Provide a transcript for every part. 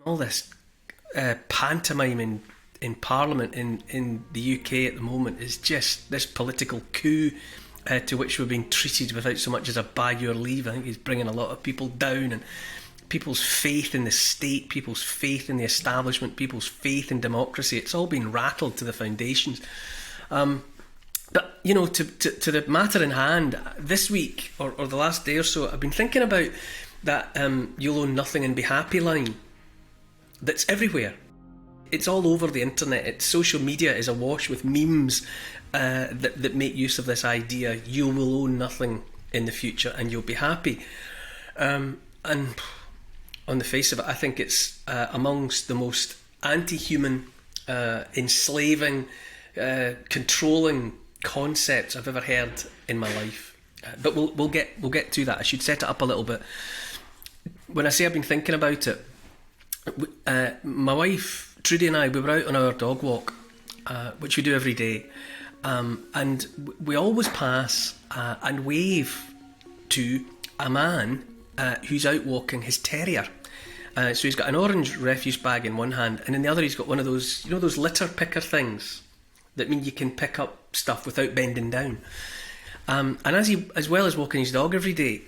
all this pantomime in Parliament in the UK at the moment is just this political coup to which we're being treated without so much as a by your leave. I think he's bringing a lot of people down, and people's faith in the state, people's faith in the establishment, people's faith in democracy, it's all been rattled to the foundations. But, you know, to the matter in hand, this week or the last day or so, I've been thinking about that you'll own nothing and be happy line that's everywhere. It's all over the internet. Social media is awash with memes that make use of this idea. You will own nothing in the future and you'll be happy. And on the face of it, I think it's amongst the most anti-human, enslaving, controlling concepts I've ever heard in my life. But we'll get to that. I should set it up a little bit. When I say I've been thinking about it, my wife Trudy and I, we were out on our dog walk, which we do every day, and we always pass and wave to a man who's out walking his terrier. So he's got an orange refuse bag in one hand, and in the other he's got one of those, you know, those litter picker things that mean you can pick up stuff without bending down. And as well as walking his dog every day,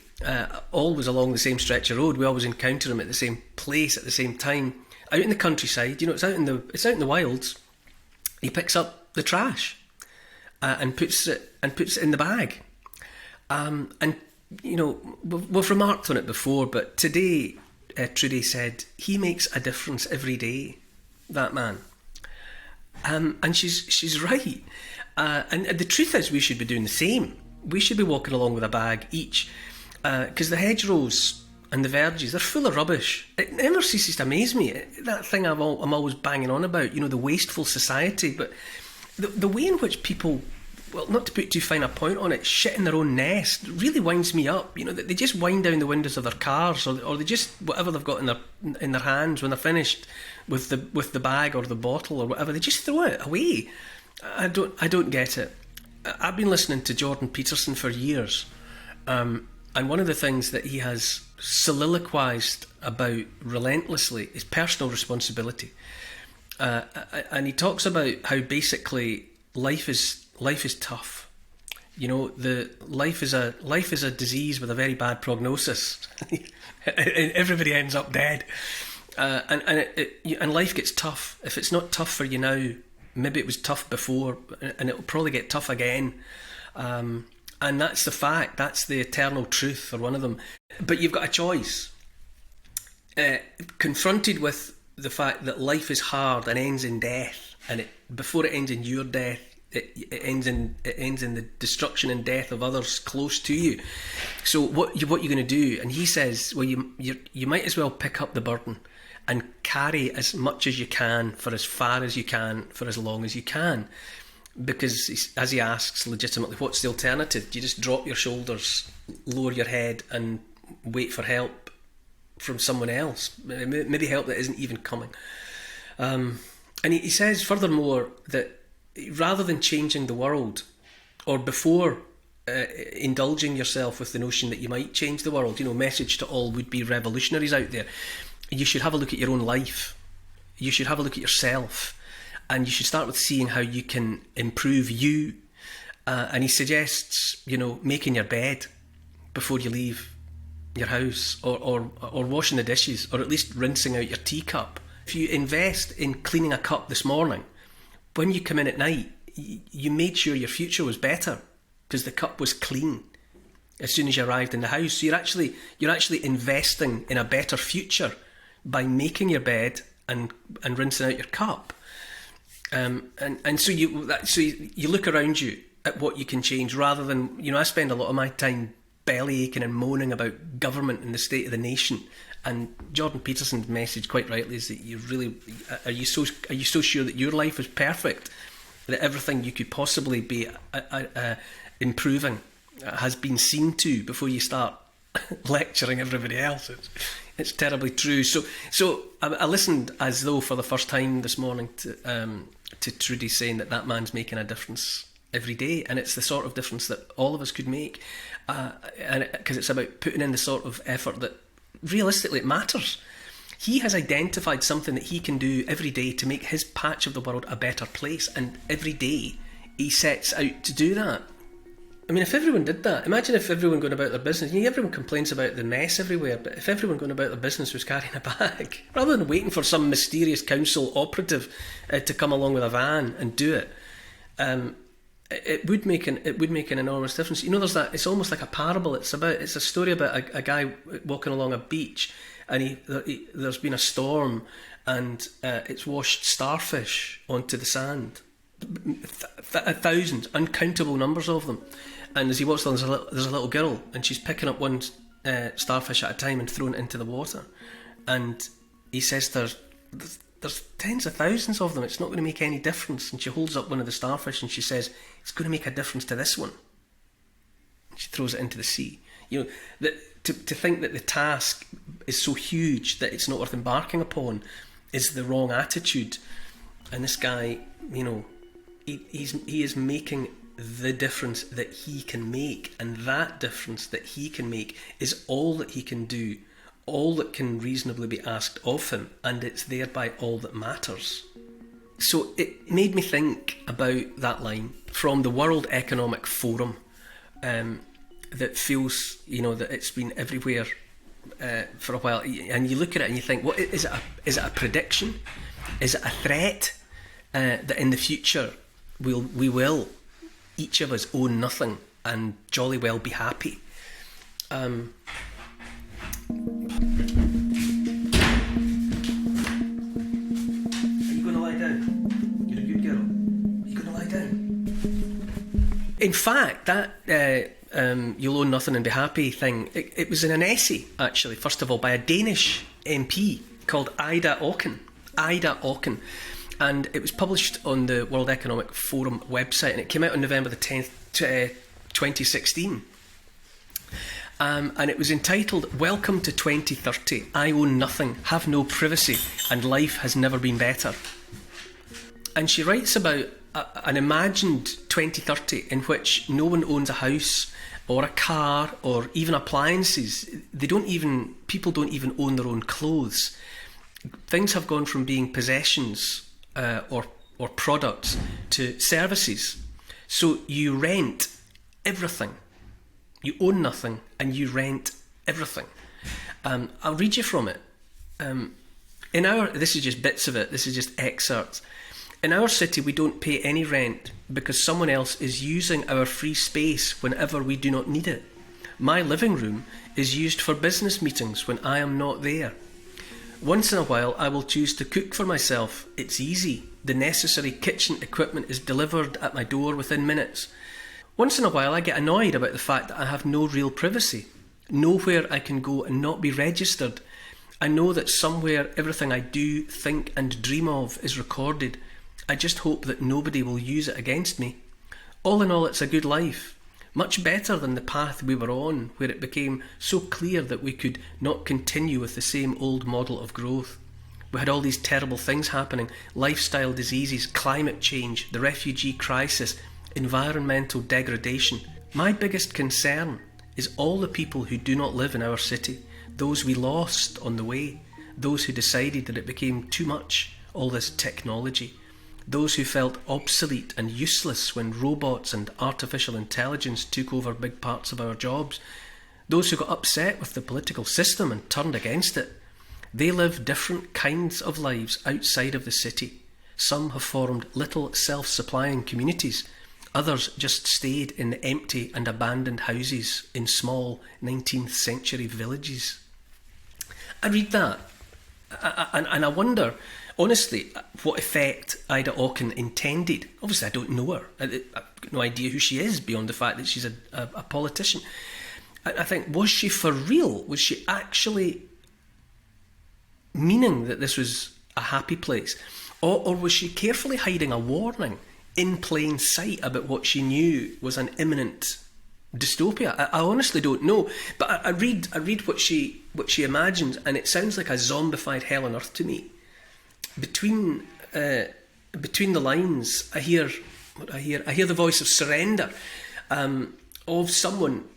always along the same stretch of road, we always encounter him at the same place at the same time, out in the countryside. You know, it's out in the wilds. He picks up the trash and puts it in the bag. And you know, we've remarked on it before, but today Trudy said he makes a difference every day. That man. And she's right. And the truth is, we should be doing the same. We should be walking along with a bag each, because the hedgerows and the verges, they're full of rubbish. It never ceases to amaze me. That thing I'm always banging on about, you know, the wasteful society. But the way in which people, well, not to put too fine a point on it, shit in their own nest really winds me up. You know, they just wind down the windows of their cars, or they just, whatever they've got in their hands when they're finished with the bag or the bottle or whatever, they just throw it away. I don't get it. I've been listening to Jordan Peterson for years, and one of the things that he has soliloquised about relentlessly is personal responsibility. And he talks about how basically life is tough. You know, life is a disease with a very bad prognosis. Everybody ends up dead, and life gets tough. If it's not tough for you now, maybe it was tough before, and it'll probably get tough again. And that's the fact. That's the eternal truth for one of them. But you've got a choice. Confronted with the fact that life is hard and ends in death, and before it ends in your death, it ends in the destruction and death of others close to you. So what you're going to do? And he says, well, you might as well pick up the burden and carry as much as you can for as far as you can for as long as you can. Because, as he asks legitimately, what's the alternative? Do you just drop your shoulders, lower your head, and wait for help from someone else? Maybe help that isn't even coming. And he says, furthermore, that rather than changing the world, or before indulging yourself with the notion that you might change the world, you know, message to all would-be revolutionaries out there, you should have a look at your own life. You should have a look at yourself. And you should start with seeing how you can improve you. And he suggests, you know, making your bed before you leave your house, or washing the dishes, or at least rinsing out your teacup. If you invest in cleaning a cup this morning, when you come in at night, you made sure your future was better because the cup was clean as soon as you arrived in the house. So you're actually investing in a better future by making your bed and rinsing out your cup. And so you look around you at what you can change, rather than, you know, I spend a lot of my time belly aching and moaning about government and the state of the nation. And Jordan Peterson's message, quite rightly, is that are you so sure that your life is perfect, that everything you could possibly be improving has been seen to before you start lecturing everybody else? It's terribly true. So I listened as though for the first time this morning to Trudy saying that man's making a difference every day, and it's the sort of difference that all of us could make, and because it's about putting in the sort of effort that realistically it matters. He has identified something that he can do every day to make his patch of the world a better place, and every day he sets out to do that. I mean, if everyone did that, imagine if everyone going about their business, everyone complains about the mess everywhere, but if everyone going about their business was carrying a bag, rather than waiting for some mysterious council operative to come along with a van and do it, it would make an enormous difference. There's that. It's almost like a parable. It's a story about a guy walking along a beach, and there's been a storm, and it's washed starfish onto the sand, thousands, uncountable numbers of them. And as he walks along, there's a little girl, and she's picking up one starfish at a time and throwing it into the water. And he says there's tens of thousands of them. It's not going to make any difference. And she holds up one of the starfish and she says, it's going to make a difference to this one. And she throws it into the sea. To think that the task is so huge that it's not worth embarking upon is the wrong attitude. And this guy, he is making the difference that he can make, and that difference that he can make is all that he can do, all that can reasonably be asked of him, and it's thereby all that matters. So it made me think about that line from the World Economic Forum, that feels, that it's been everywhere for a while, and you look at it and you think, what is it a prediction? Is it a threat that in the future we will each of us own nothing and jolly well be happy? Are you going to lie down? You're a good girl. Are you going to lie down? In fact, that you'll own nothing and be happy thing, it was in an essay, actually, first of all, by a Danish MP called Ida Auken. And it was published on the World Economic Forum website, and it came out on November the 10th, 2016. And it was entitled, Welcome to 2030. I own nothing, have no privacy, and life has never been better. And she writes about an imagined 2030 in which no one owns a house or a car or even appliances. People don't even own their own clothes. Things have gone from being possessions or products to services. So you rent everything. You own nothing and you rent everything. I'll read you from it. This is just bits of it, this is just excerpts. In our city, we don't pay any rent because someone else is using our free space whenever we do not need it. My living room is used for business meetings when I am not there. Once in a while, I will choose to cook for myself. It's easy. The necessary kitchen equipment is delivered at my door within minutes. Once in a while, I get annoyed about the fact that I have no real privacy. Nowhere I can go and not be registered. I know that somewhere everything I do, think and dream of is recorded. I just hope that nobody will use it against me. All in all, it's a good life. Much better than the path we were on, where it became so clear that we could not continue with the same old model of growth. We had all these terrible things happening, lifestyle diseases, climate change, the refugee crisis, environmental degradation. My biggest concern is all the people who do not live in our city, those we lost on the way, those who decided that it became too much, all this technology, those who felt obsolete and useless when robots and artificial intelligence took over big parts of our jobs, those who got upset with the political system and turned against it. They live different kinds of lives outside of the city. Some have formed little self-supplying communities. Others just stayed in the empty and abandoned houses in small 19th century villages. I read that and I wonder, honestly, what effect Ida Auken intended. Obviously, I don't know her. I've got no idea who she is beyond the fact that she's a politician. I think, was she for real? Was she actually meaning that this was a happy place? Or was she carefully hiding a warning in plain sight about what she knew was an imminent dystopia? I honestly don't know. But I read what she imagines, and it sounds like a zombified hell on earth to me. Between the lines, I hear the voice of surrender, of someone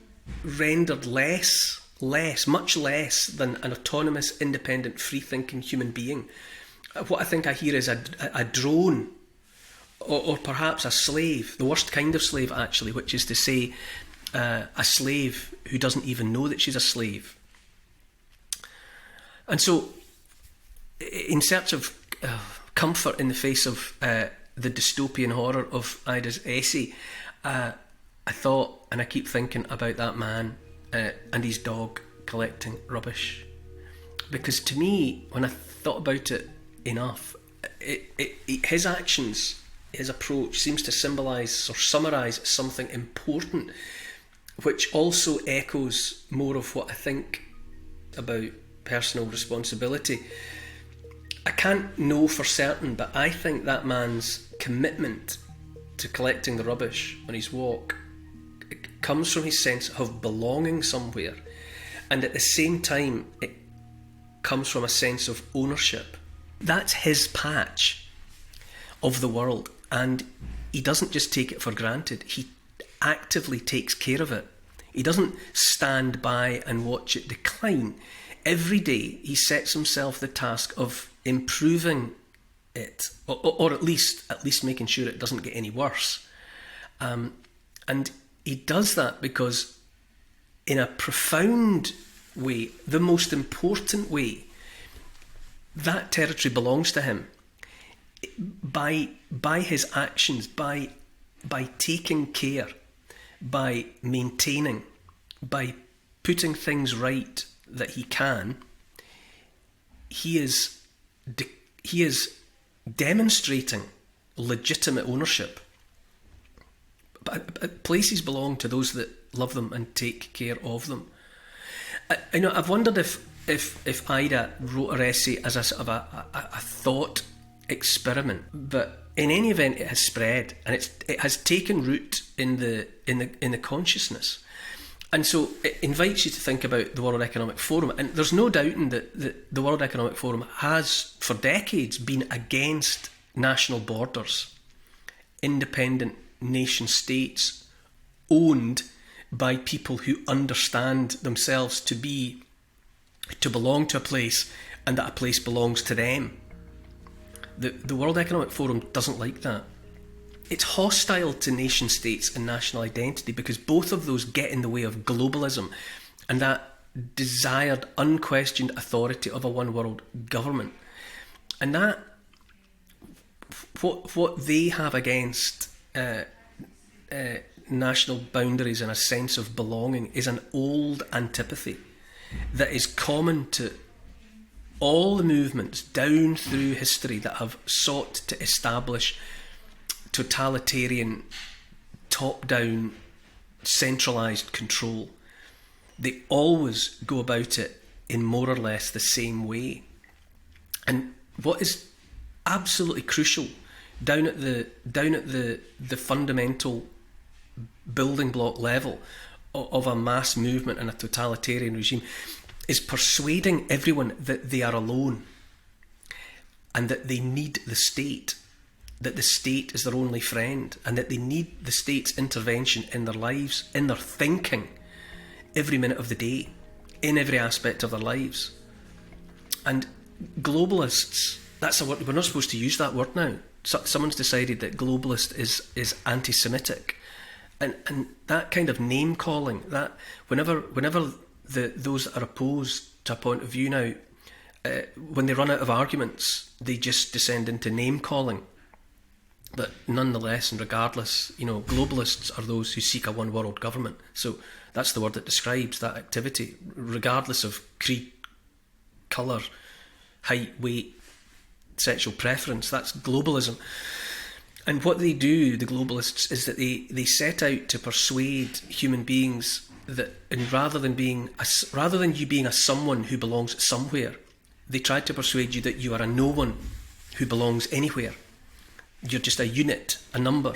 rendered less much less than an autonomous, independent, free-thinking human being. What I think I hear is a drone, or perhaps a slave, the worst kind of slave actually, which is to say a slave who doesn't even know that she's a slave. And so, in search of comfort in the face of the dystopian horror of Ida's essay, I thought, and I keep thinking about that man and his dog collecting rubbish. Because to me, when I thought about it enough, his actions, his approach seems to symbolise or summarise something important, which also echoes more of what I think about personal responsibility. I can't know for certain, but I think that man's commitment to collecting the rubbish on his walk comes from his sense of belonging somewhere, and at the same time it comes from a sense of ownership. That's his patch of the world, and he doesn't just take it for granted, he actively takes care of it. He doesn't stand by and watch it decline. Every day he sets himself the task of improving it, or at least making sure it doesn't get any worse. And he does that because, in a profound way, the most important way, that territory belongs to him. By his actions, by taking care, by maintaining, by putting things right that he can, he is demonstrating legitimate ownership. But places belong to those that love them and take care of them. I've wondered if Ida wrote her essay as a sort of a thought experiment, but in any event, it has spread and it has taken root in the consciousness. And so it invites you to think about the World Economic Forum. And there's no doubting that the World Economic Forum has, for decades, been against national borders, independent nation states owned by people who understand themselves to belong to a place, and that a place belongs to them. The World Economic Forum doesn't like that. It's hostile to nation states and national identity because both of those get in the way of globalism and that desired, unquestioned authority of a one world government. And that, what they have against national boundaries and a sense of belonging is an old antipathy that is common to all the movements down through history that have sought to establish totalitarian, top-down, centralised control. They always go about it in more or less the same way. And what is absolutely crucial down at the fundamental building block level of a mass movement and a totalitarian regime is persuading everyone that they are alone and that they need the state, that the state is their only friend, and that they need the state's intervention in their lives, in their thinking, every minute of the day, in every aspect of their lives. And globalists, that's a word, we're not supposed to use that word now. Someone's decided that globalist is anti-Semitic. And that kind of name calling, that whenever those that are opposed to a point of view now, when they run out of arguments, they just descend into name calling. But nonetheless and regardless, globalists are those who seek a one world government. So that's the word that describes that activity, regardless of creed, colour, height, weight, sexual preference. That's globalism. And what they do, the globalists, is that they set out to persuade human beings that, and rather than you being a someone who belongs somewhere, they try to persuade you that you are a no one who belongs anywhere. You're just a unit, a number,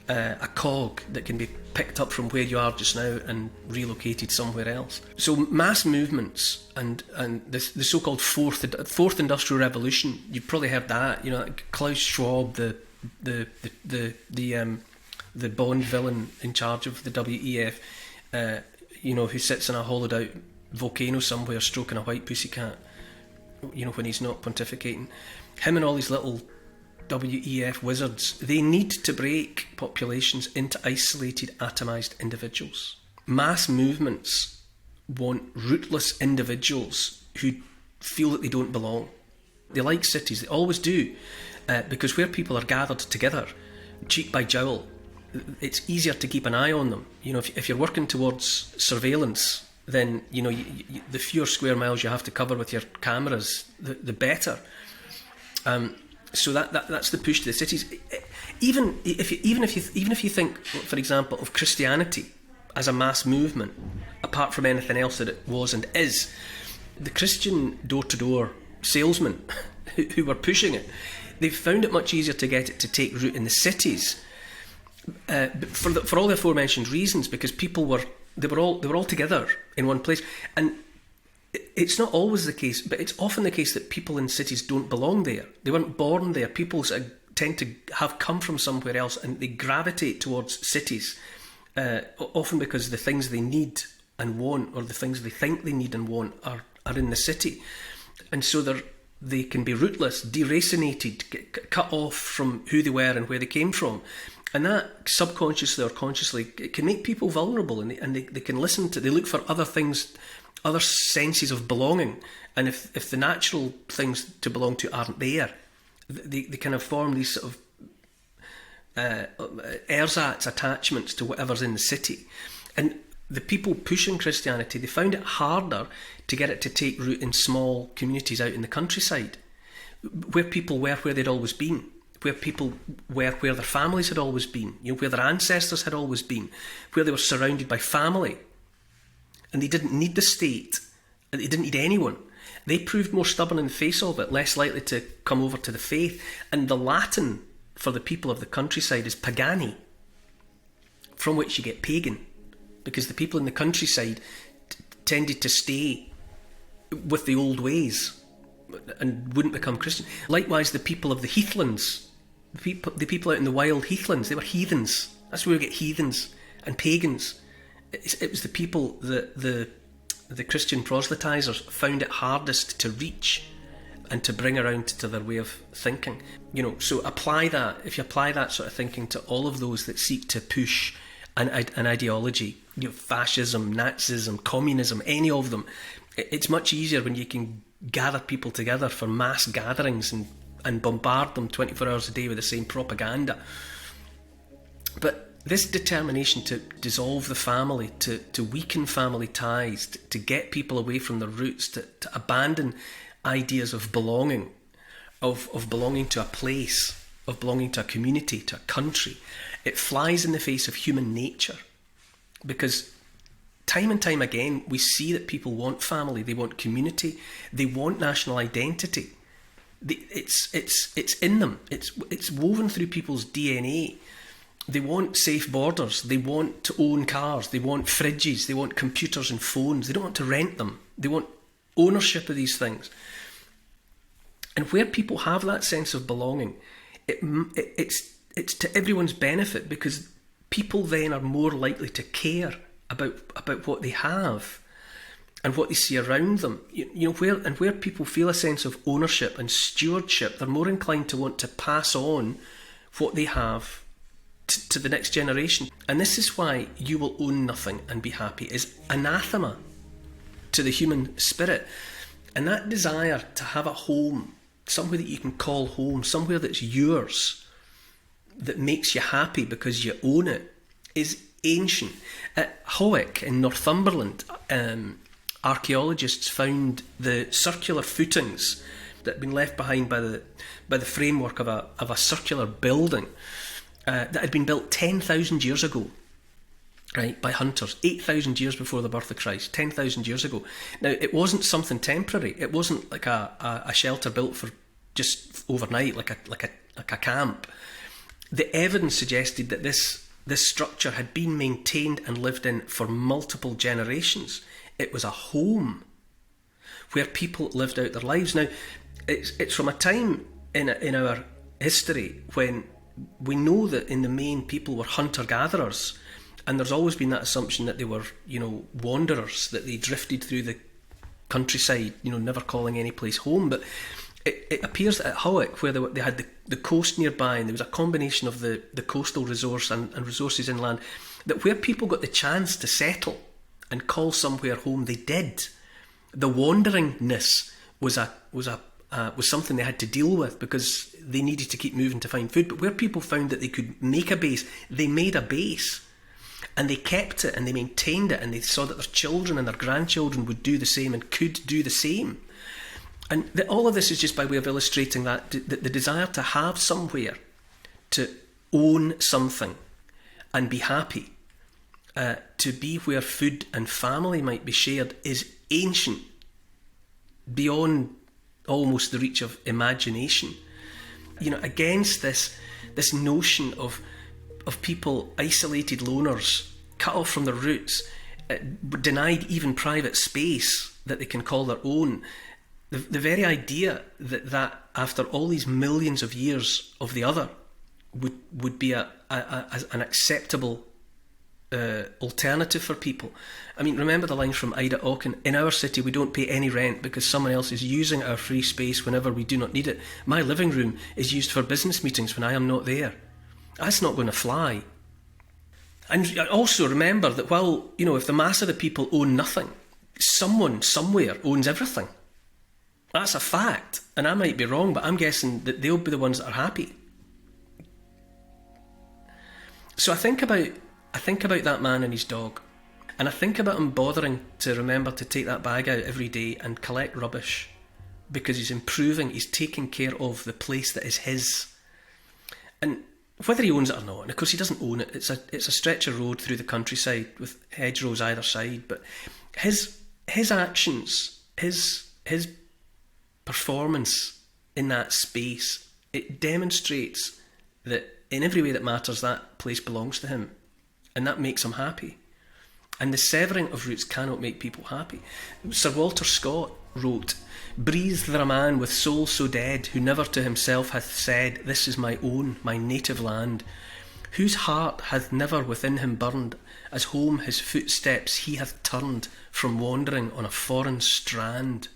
a cog that can be picked up from where you are just now and relocated somewhere else. So mass movements and the so-called fourth industrial revolution, you've probably heard that. Klaus Schwab, the Bond villain in charge of the WEF, who sits in a hollowed out volcano somewhere stroking a white pussycat, when he's not pontificating. Him and all these little WEF wizards, they need to break populations into isolated, atomised individuals. Mass movements want rootless individuals who feel that they don't belong. They like cities, they always do, because where people are gathered together, cheek by jowl, it's easier to keep an eye on them. If you're working towards surveillance, then the fewer square miles you have to cover with your cameras, the better. So that's the push to the cities. Even if you think, for example, of Christianity as a mass movement, apart from anything else that it was and is, the Christian door-to-door salesmen who were pushing it, they found it much easier to get it to take root in the cities, for all the aforementioned reasons, because people were all together in one place. And it's not always the case, but it's often the case that people in cities don't belong there. They weren't born there. People tend to have come from somewhere else, and they gravitate towards cities, often because the things they need and want, or the things they think they need and want, are in the city. And so they can be rootless, deracinated, cut off from who they were and where they came from. And that, subconsciously or consciously, it can make people vulnerable, and they can they look for other things, other senses of belonging. And if the natural things to belong to aren't there, they kind of form these sort of ersatz attachments to whatever's in the city. And the people pushing Christianity, they found it harder to get it to take root in small communities out in the countryside, where people were where they'd always been, where people were where their families had always been, where their ancestors had always been, where they were surrounded by family. And they didn't need the state, and they didn't need anyone. They proved more stubborn in the face of it, less likely to come over to the faith. And the Latin for the people of the countryside is pagani, from which you get pagan, because the people in the countryside tended to stay with the old ways and wouldn't become Christian. Likewise, the people of the heathlands, the people out in the wild heathlands, they were heathens. That's where we get heathens and pagans. It was the people that the Christian proselytizers found it hardest to reach and to bring around to their way of thinking. So if you apply that sort of thinking to all of those that seek to push an ideology, fascism, Nazism, communism, any of them, it's much easier when you can gather people together for mass gatherings and bombard them 24 hours a day with the same propaganda. But this determination to dissolve the family, to weaken family ties, to get people away from their roots, to abandon ideas of belonging, of belonging to a place, of belonging to a community, to a country, it flies in the face of human nature. Because time and time again, we see that people want family, they want community, they want national identity. It's in them. It's woven through people's DNA. They want safe borders. They want to own cars. They want fridges. They want computers and phones. They don't want to rent them. They want ownership of these things. And where people have that sense of belonging, it's to everyone's benefit, because people then are more likely to care about what they have and what they see around them. Where people feel a sense of ownership and stewardship, they're more inclined to want to pass on what they have to the next generation. And this is why "you will own nothing and be happy" is anathema to the human spirit. And that desire to have a home, somewhere that you can call home, somewhere that's yours, that makes you happy because you own it, is ancient. At Hawick in Northumberland, archaeologists found the circular footings that had been left behind by the framework of a circular building that had been built 10,000 years ago, right, by hunters, 8,000 years before the birth of Christ, 10,000 years ago. Now, it wasn't something temporary. It wasn't like a shelter built for just overnight, like a camp. The evidence suggested that this structure had been maintained and lived in for multiple generations. It was a home where people lived out their lives. Now, it's from a time in our history when we know that in the main people were hunter-gatherers, And there's always been that assumption that they were, wanderers, that they drifted through the countryside, never calling any place home. But it appears that at Hawick, where they had the coast nearby, and there was a combination of the coastal resource and resources inland, that where people got the chance to settle and call somewhere home, they did. The wanderingness was something they had to deal with because they needed to keep moving to find food. But where people found that they could make a base, they made a base. And they kept it and they maintained it, and they saw that their children and their grandchildren would do the same and could do the same. And all of this is just by way of illustrating that the desire to have somewhere, to own something and be happy, to be where food and family might be shared, is ancient, beyond almost the reach of imagination. Against this notion of people, isolated loners, cut off from their roots, denied even private space that they can call their own. The very idea that after all these millions of years of the other would be an acceptable alternative for people. I mean, remember the line from Ida Auken: "In our city we don't pay any rent because someone else is using our free space whenever we do not need it. My living room is used for business meetings when I am not there." That's not going to fly. And also remember that while, if the mass of the people own nothing, someone somewhere owns everything. That's a fact. And I might be wrong, but I'm guessing that they'll be the ones that are happy. So I think about that man and his dog. And I think about him bothering to remember to take that bag out every day and collect rubbish, because he's taking care of the place that is his. And whether he owns it or not, and of course he doesn't own it, it's a stretch of road through the countryside with hedgerows either side, but his actions, his performance in that space, it demonstrates that in every way that matters, that place belongs to him, and that makes him happy. And the severing of roots cannot make people happy. Sir Walter Scott wrote, "Breathed there a man with soul so dead, who never to himself hath said, This is my own, my native land, whose heart hath never within him burned, as home his footsteps he hath turned from wandering on a foreign strand."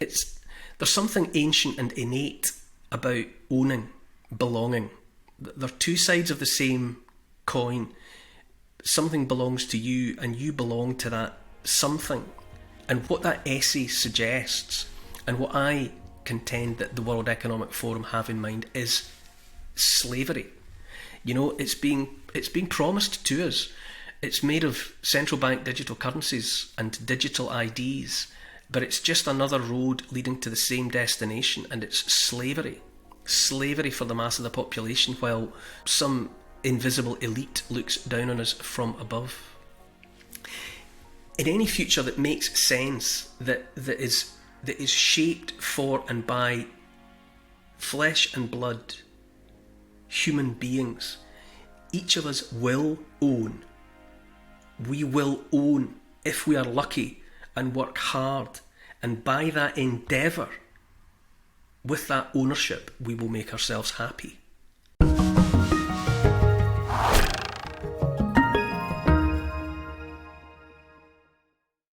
There's something ancient and innate about owning, belonging. They're two sides of the same coin. Something belongs to you and you belong to that something. And what that essay suggests, and what I contend that the World Economic Forum have in mind, is slavery. It's being promised to us. It's made of central bank digital currencies and digital IDs, but it's just another road leading to the same destination, and it's slavery. Slavery for the mass of the population, while some invisible elite looks down on us from above. In any future that makes sense, that is shaped for and by flesh and blood human beings, each of us will own. We will own if we are lucky and work hard, and by that endeavour, with that ownership, we will make ourselves happy.